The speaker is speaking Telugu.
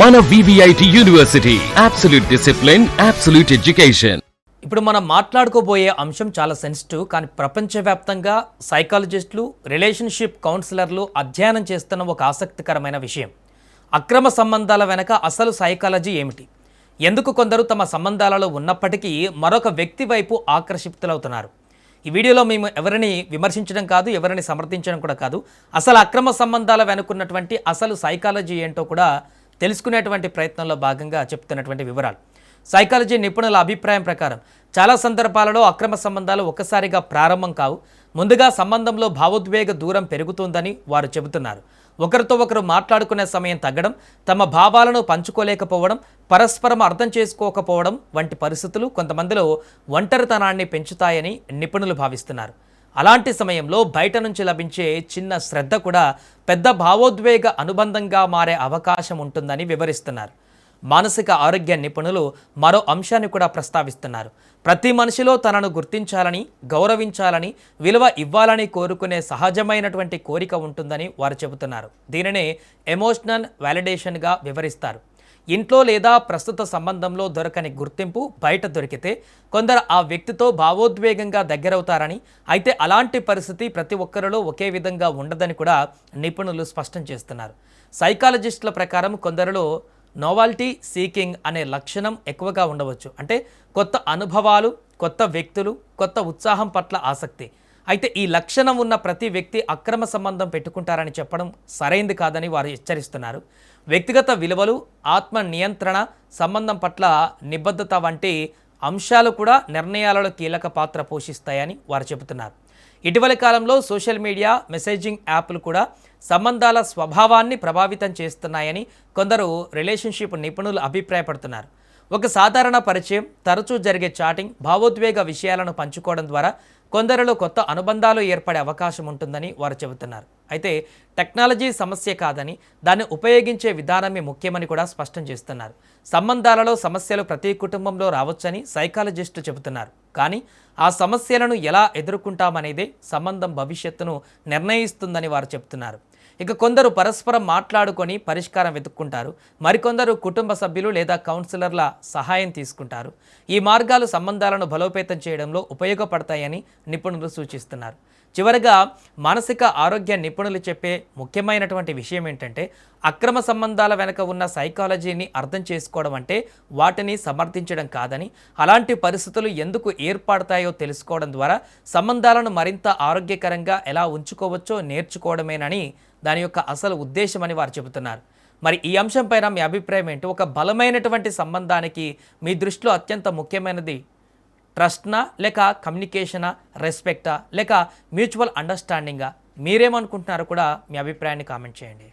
మన VVIT university, absolute discipline, absolute education. ఇప్పుడు మనం మాట్లాడుకోబోయే అంశం చాలా సెన్సిటివ్, కానీ ప్రపంచవ్యాప్తంగా సైకాలజిస్టులు, రిలేషన్షిప్ కౌన్సిలర్లు అధ్యయనం చేస్తున్న ఒక ఆసక్తికరమైన విషయం. అక్రమ సంబంధాల వెనక అసలు సైకాలజీ ఏమిటి? ఎందుకు కొందరు తమ సంబంధాలలో ఉన్నప్పటికీ మరొక వ్యక్తి వైపు ఆకర్షితులవుతున్నారు? ఈ వీడియోలో మేము ఎవరిని విమర్శించడం కాదు, ఎవరిని సమర్థించడం కూడా కాదు. అసలు అక్రమ సంబంధాల వెనుకున్నటువంటి అసలు సైకాలజీ ఏంటో కూడా తెలుసుకునేటువంటి ప్రయత్నంలో భాగంగా చెప్తున్నటువంటి వివరాలు. సైకాలజీ నిపుణుల అభిప్రాయం ప్రకారం చాలా సందర్భాలలో అక్రమ సంబంధాలు ఒక్కసారిగా ప్రారంభం కావు. ముందుగా సంబంధంలో భావోద్వేగ దూరం పెరుగుతుందని వారు చెబుతున్నారు. ఒకరితో ఒకరు మాట్లాడుకునే సమయం తగ్గడం, తమ భావాలను పంచుకోలేకపోవడం, పరస్పరం అర్థం చేసుకోకపోవడం వంటి పరిస్థితులు కొంతమందిలో ఒంటరితనాన్ని పెంచుతాయని నిపుణులు భావిస్తున్నారు. అలాంటి సమయంలో బయట నుంచి లభించే చిన్న శ్రద్ధ కూడా పెద్ద భావోద్వేగ అనుబంధంగా మారే అవకాశం ఉంటుందని వివరిస్తున్నారు. మానసిక ఆరోగ్య నిపుణులు మరో అంశాన్ని కూడా ప్రస్తావిస్తున్నారు. ప్రతి మనిషిలో తనను గుర్తించాలని, గౌరవించాలని, విలువ ఇవ్వాలని కోరుకునే సహజమైనటువంటి కోరిక ఉంటుందని వారు చెబుతున్నారు. దీనినే ఎమోషనల్ వ్యాలిడేషన్గా వివరిస్తారు. ఇంట్లో లేదా ప్రస్తుత సంబంధంలో దొరకని గుర్తింపు బయట దొరికితే కొందరు ఆ వ్యక్తితో భావోద్వేగంగా దగ్గరవుతారని, అయితే అలాంటి పరిస్థితి ప్రతి ఒక్కరిలో ఒకే విధంగా ఉండదని కూడా నిపుణులు స్పష్టం చేస్తున్నారు. సైకాలజిస్టుల ప్రకారం కొందరిలో నోవాలిటీ సీకింగ్ అనే లక్షణం ఎక్కువగా ఉండవచ్చు. అంటే కొత్త అనుభవాలు, కొత్త వ్యక్తులు, కొత్త ఉత్సాహం పట్ల ఆసక్తి. అయితే ఈ లక్షణం ఉన్న ప్రతి వ్యక్తి అక్రమ సంబంధం పెట్టుకుంటారని చెప్పడం సరైంది కాదని వారు హెచ్చరిస్తున్నారు. వ్యక్తిగత విలువలు, ఆత్మ నియంత్రణ, సంబంధం పట్ల నిబద్ధత వంటి అంశాలు కూడా నిర్ణయాలలో కీలక పాత్ర పోషిస్తాయని వారు చెబుతున్నారు. ఇటీవలి కాలంలో సోషల్ మీడియా, మెసేజింగ్ యాప్లు కూడా సంబంధాల స్వభావాన్ని ప్రభావితం చేస్తున్నాయని కొందరు రిలేషన్షిప్ నిపుణులు అభిప్రాయపడుతున్నారు. ఒక సాధారణ పరిచయం, తరచూ జరిగే చాటింగ్, భావోద్వేగ విషయాలను పంచుకోవడం ద్వారా కొందరిలో కొత్త అనుబంధాలు ఏర్పడే అవకాశం ఉంటుందని వారు చెబుతున్నారు. అయితే టెక్నాలజీ సమస్య కాదని, దాన్ని ఉపయోగించే విధానమే ముఖ్యమని కూడా స్పష్టం చేస్తున్నారు. సంబంధాలలో సమస్యలు ప్రతి కుటుంబంలో రావచ్చని సైకాలజిస్టు చెబుతున్నారు. కానీ ఆ సమస్యలను ఎలా ఎదుర్కొంటామనేదే సంబంధం భవిష్యత్తును నిర్ణయిస్తుందని వారు చెబుతున్నారు. ఇక కొందరు పరస్పరం మాట్లాడుకొని పరిష్కారం వెతుక్కుంటారు. మరికొందరు కుటుంబ సభ్యులు లేదా కౌన్సిలర్ల సహాయం తీసుకుంటారు. ఈ మార్గాలు సంబంధాలను బలోపేతం చేయడంలో ఉపయోగపడతాయని నిపుణులు సూచిస్తున్నారు. చివరగా మానసిక ఆరోగ్య నిపుణులు చెప్పే ముఖ్యమైనటువంటి విషయం ఏంటంటే, అక్రమ సంబంధాల వెనుక ఉన్న సైకాలజీని అర్థం చేసుకోవడం అంటే వాటిని సమర్థించడం కాదని, అలాంటి పరిస్థితులు ఎందుకు ఏర్పడతాయో తెలుసుకోవడం ద్వారా సంబంధాలను మరింత ఆరోగ్యకరంగా ఎలా ఉంచుకోవచ్చో నేర్చుకోవడమేనని దాని యొక్క అసలు ఉద్దేశమని వారు చెబుతున్నారు. మరి ఈ అంశంపైన మీ అభిప్రాయం ఏంటి? ఒక బలమైనటువంటి సంబంధానికి మీ దృష్టిలో అత్యంత ముఖ్యమైనది ట్రస్ట్నా, లేక కమ్యూనికేషనా, రెస్పెక్టా, లేక మ్యూచువల్ అండర్స్టాండింగా? మీరేమనుకుంటున్నారో కూడా మీ అభిప్రాయాన్ని కామెంట్ చేయండి.